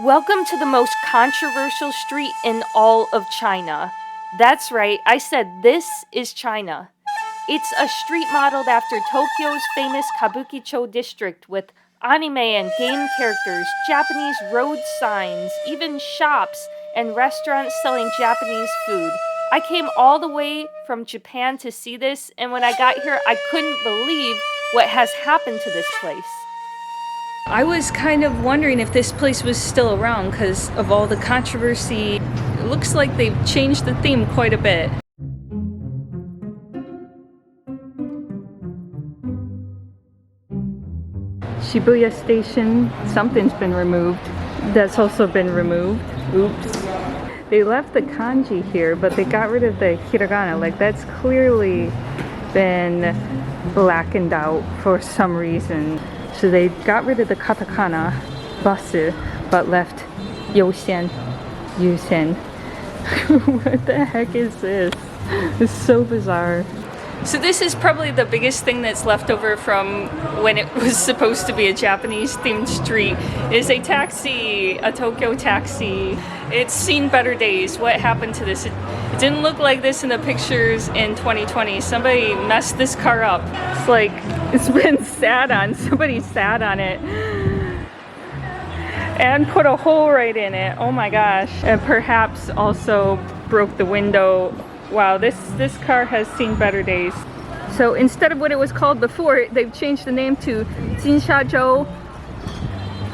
Welcome to the most controversial street in all of China. That's right, I said this is China. It's a street modeled after Tokyo's famous Kabukicho district with anime and game characters, Japanese road signs, even shops and restaurants selling Japanese food. I came all the way from Japan to see this, and when I got here, I couldn't believe what has happened to this place. I was kind of wondering if this place was still around because of all the controversy. It looks like they've changed the theme quite a bit. Shibuya Station, something's been removed. That's also been removed. Oops. They left the kanji here, but they got rid of the hiragana. Like, that's clearly been blackened out for some reason. So they got rid of the katakana, basu, but left yousen, yusen. What the heck is this? It's so bizarre. So this is probably the biggest thing that's left over from when it was supposed to be a Japanese themed street, is a taxi, a Tokyo taxi. It's seen better days. What happened to this? It didn't look like this in the pictures in 2020. Somebody messed this car up. It's like it's been sat on. Somebody sat on it and put a hole right in it. Oh my gosh. And perhaps also broke the window. Wow, this car has seen better days. So instead of what it was called before, they've changed the name to Jinsha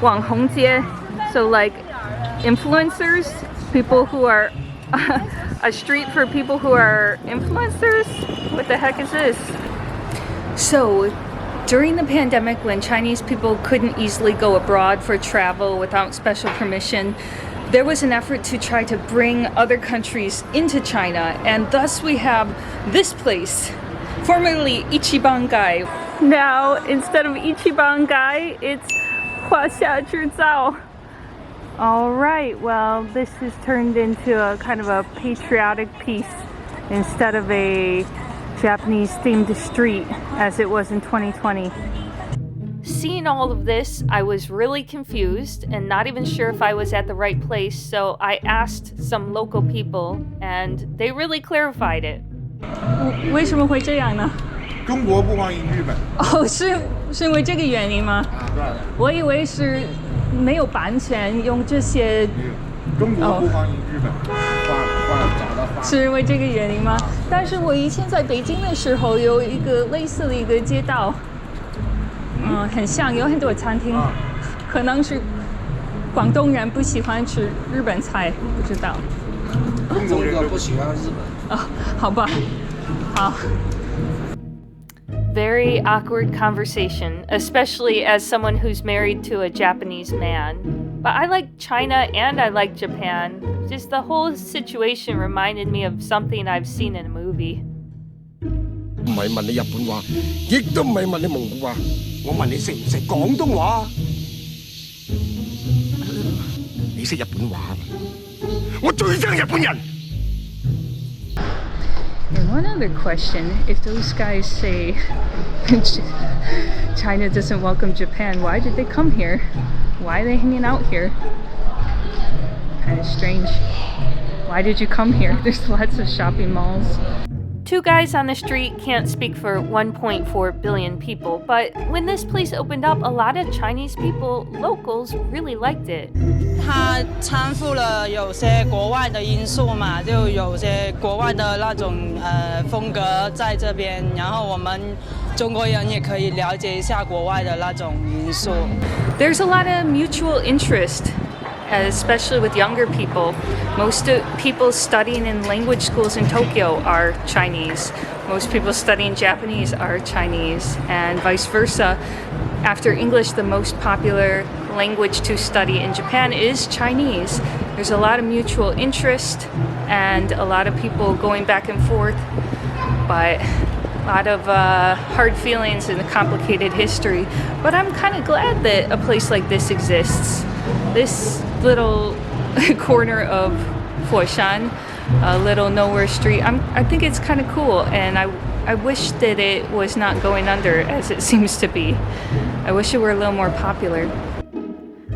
Wanghongjie. So like influencers, people who are a street for people who are influencers. What the heck is this? So during the pandemic, when Chinese people couldn't easily go abroad for travel without special permission, there was an effort to try to bring other countries into China, and thus we have this place, formerly Ichibangai. Now, instead of Ichibangai, it's Foshan. All right, well, this has turned into a kind of a patriotic piece instead of a Japanese-themed street as it was in 2020. Seeing all of this, I was really confused and not even sure if I was at the right place, so I asked some local people, and they really clarified it. 为什么会这样呢？中国不欢迎日本。哦，是因为这个原因吗？对。我以为是没有版权用这些。中国不欢迎日本，找到是因为这个原因吗？但是我以前在北京的时候有一个类似的一个街道。很像，有很多餐厅，可能是广东人不喜欢吃日本菜，不知道。中国人不喜欢日本。好吧，好。Very awkward conversation, especially as someone who's married to a Japanese man. But I like China and I like Japan. Just the whole situation reminded me of something I've seen in a movie. 唔係問你日本話，亦都唔係問你蒙古話，我問你識唔識廣東話？你識日本話？我最憎日本人。And one other question, if those guys say China doesn't welcome Japan, why did they come here? Why are they hanging out here? Kind of strange. Why did you come here? There's lots of shopping malls. Two guys on the street can't speak for 1.4 billion people, but when this place opened up, a lot of Chinese people, locals, really liked it. 它掺附了有些国外的因素嘛，就有些国外的那种风格在这边，然后我们中国人也可以了解一下国外的那种因素。There's a lot of mutual interest, especially with younger people. Most people studying in language schools in Tokyo are Chinese. Most people studying Japanese are Chinese, and vice versa. After English, the most popular language to study in Japan is Chinese. There's a lot of mutual interest and a lot of people going back and forth, but a lot of hard feelings and a complicated history. But I'm kind of glad that a place like this exists. This little corner of Foshan, a little nowhere street, I think it's kind of cool, and I wish that it was not going under as it seems to be. I wish it were a little more popular.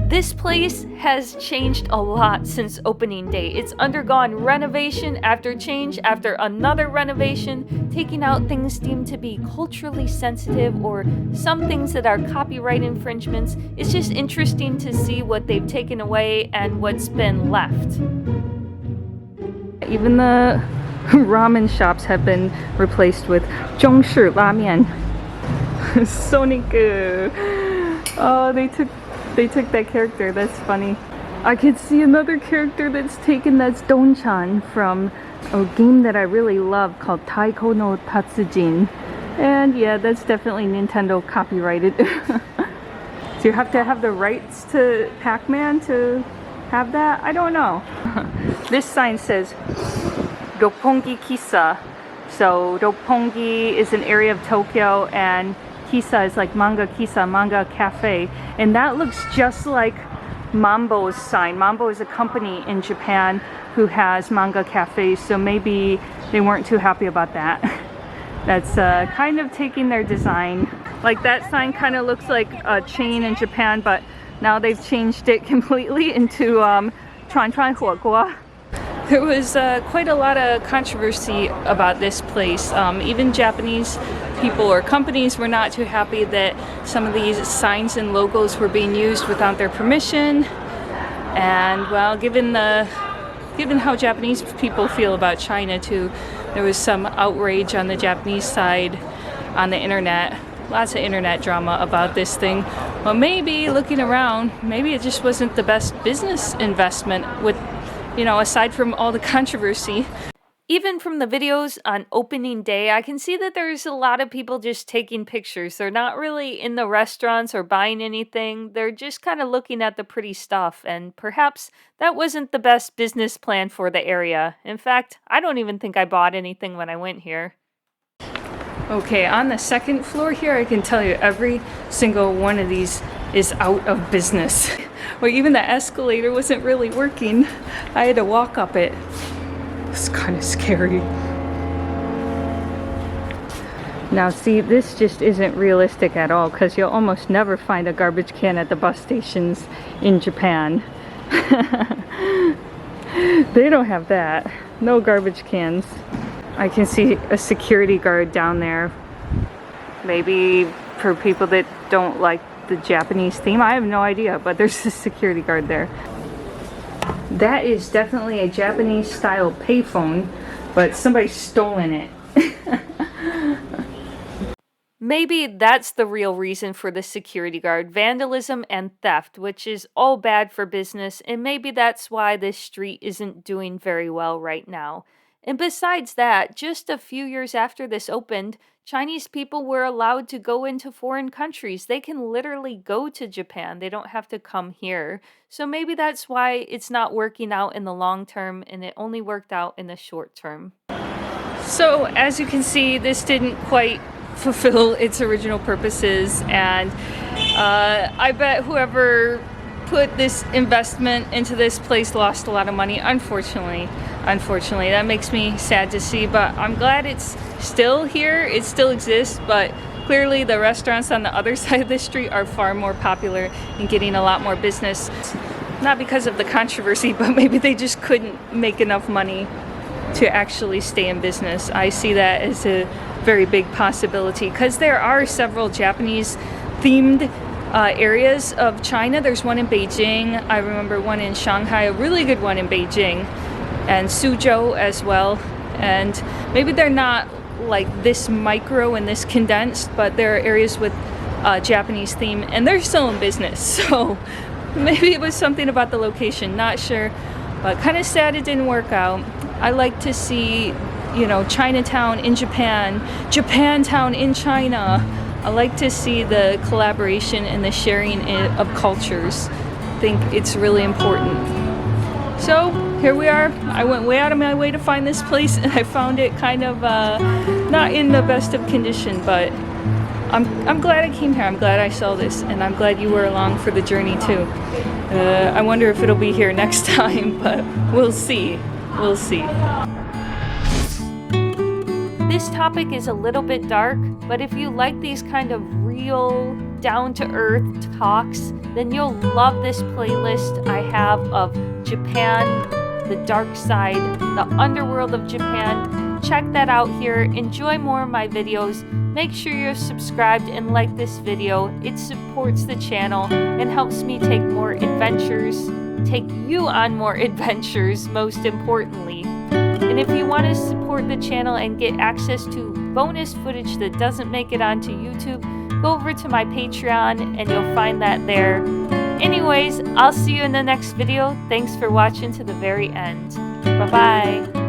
This place has changed a lot since opening day. It's undergone renovation after change after another renovation, taking out things deemed to be culturally sensitive or some things that are copyright infringements. It's just interesting to see what they've taken away and what's been left. Even the ramen shops have been replaced with 中式拉面. Sonic. Oh, they took that character. That's funny. I could see another character that's taken, that's Don-chan from a game that I really love called Taiko no Tatsujin. And yeah, that's definitely Nintendo copyrighted. Do you have to have the rights to Pac-Man to have that? I don't know. This sign says Roppongi Kisa. So Roppongi is an area of Tokyo, and Kisa is like manga kisa, manga cafe, and that looks just like Mambo's sign. Mambo is a company in Japan who has manga cafes, so maybe they weren't too happy about that. That's kind of taking their design. Like that sign kind of looks like a chain in Japan, but now they've changed it completely into Chuan Chuan Huoguo. There was quite a lot of controversy about this place. Even Japanese people or companies were not too happy that some of these signs and logos were being used without their permission. And well, given how Japanese people feel about China too, there was some outrage on the Japanese side on the internet. Lots of internet drama about this thing. Well, maybe looking around, maybe it just wasn't the best business investment with, you know, aside from all the controversy. Even from the videos on opening day, I can see that there's a lot of people just taking pictures. They're not really in the restaurants or buying anything. They're just kind of looking at the pretty stuff, and perhaps that wasn't the best business plan for the area. In fact, I don't even think I bought anything when I went here. Okay, on the second floor here, I can tell you every single one of these is out of business. Or even the escalator wasn't really working. I had to walk up it. It's kind of scary. Now see, this just isn't realistic at all, because you'll almost never find a garbage can at the bus stations in Japan. They don't have that. No garbage cans. I can see a security guard down there. Maybe for people that don't like the Japanese theme. I have no idea, but there's a security guard there. That is definitely a Japanese style payphone, but somebody's stolen it. Maybe that's the real reason for the security guard: vandalism and theft, which is all bad for business, and maybe that's why this street isn't doing very well right now. And besides that, just a few years after this opened, Chinese people were allowed to go into foreign countries. They can literally go to Japan. They don't have to come here. So maybe that's why it's not working out in the long term, and it only worked out in the short term. So as you can see, this didn't quite fulfill its original purposes, and I bet whoever put this investment into this place lost a lot of money, unfortunately. That makes me sad to see, but I'm glad it's still here. It still exists, but clearly the restaurants on the other side of the street are far more popular and getting a lot more business. Not because of the controversy, but maybe they just couldn't make enough money to actually stay in business. I see that as a very big possibility, because there are several Japanese themed areas of China. There's one in Beijing. I remember one in Shanghai, a really good one in Beijing, and Suzhou as well. And maybe they're not like this micro and this condensed, but there are areas with Japanese theme, and they're still in business. So maybe it was something about the location, not sure, but kind of sad it didn't work out. I like to see, you know, Chinatown in Japan, Japantown in China. I like to see the collaboration and the sharing of cultures. I think it's really important. So here we are. I went way out of my way to find this place, and I found it kind of not in the best of condition, but I'm glad I came here. I'm glad I saw this, and I'm glad you were along for the journey too. I wonder if it'll be here next time, but we'll see. We'll see. This topic is a little bit dark, but if you like these kind of real, down-to-earth talks, then you'll love this playlist I have of Japan, the dark side, the underworld of Japan. Check that out here. Enjoy more of my videos. Make sure you're subscribed and like this video. It supports the channel and helps me take more adventures, take you on more adventures, most importantly. And if you want to support the channel and get access to bonus footage that doesn't make it onto YouTube, go over to my Patreon and you'll find that there. Anyways, I'll see you in the next video. Thanks for watching to the very end. Bye-bye.